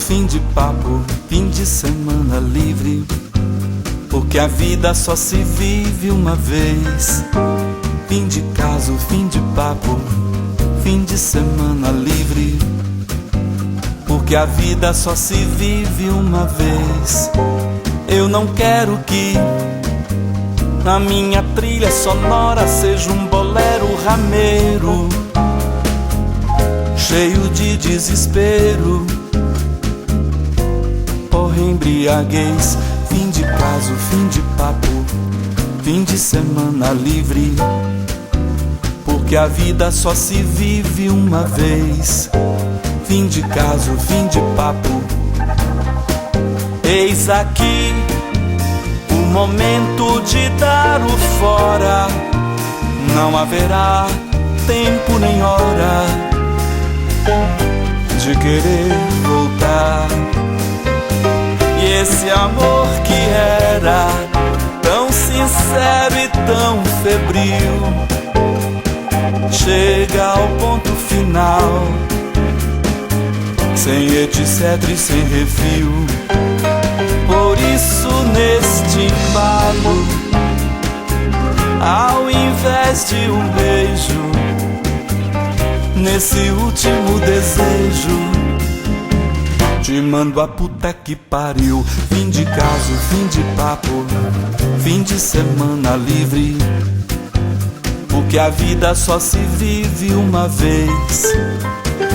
fim de papo, fim de semana livre, porque a vida só se vive uma vez. Fim de caso, fim de papo, fim de semana livre, porque a vida só se vive uma vez. Eu não quero que a minha trilha sonora seja um bolero rameiro, cheio de desespero, porra, embriaguez. Fim de caso, fim de papo, fim de semana livre, porque a vida só se vive uma vez. Fim de caso, fim de papo. Eis aqui o momento de dar o fora. Não haverá tempo nem hora de querer voltar. E esse amor que era tão sincero e tão febril chega ao ponto final, sem etc e sem refil. Por isso neste embalo, ao invés de um beijo, nesse último desejo, te mando a puta que pariu. Fim de caso, fim de papo, fim de semana livre, porque a vida só se vive uma vez.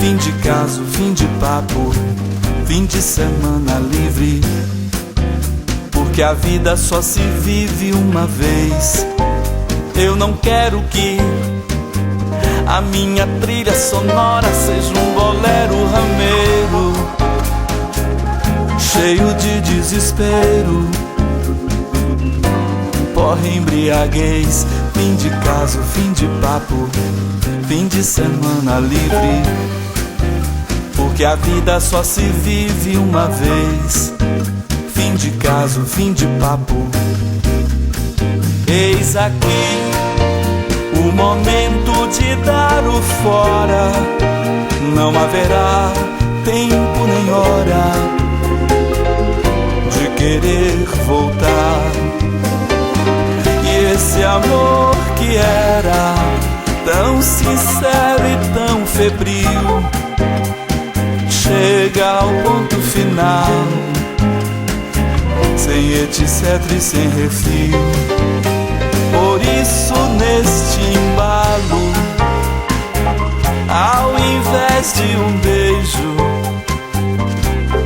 Fim de caso, fim de papo, fim de semana livre, porque a vida só se vive uma vez. Eu não quero que a minha trilha sonora seja um bolero rameiro, cheio de desespero, porra, embriaguez. Fim de caso, fim de papo, fim de semana livre, porque a vida só se vive uma vez. Fim de caso, fim de papo. Eis aqui o momento de dar o fora. Não haverá tempo nem hora de querer voltar. E esse amor que era tão sincero e tão febril chega ao ponto final, sem etc e sem refil. Por isso neste embalo, ao invés de um beijo,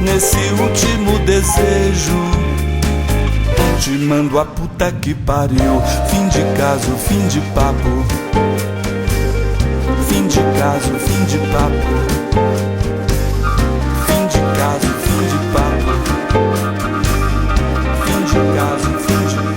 nesse último desejo, te mando a puta que pariu. Fim de caso, fim de papo, fim de caso, fim de papo, fim de caso, fim de papo, fim de caso, fim de papo.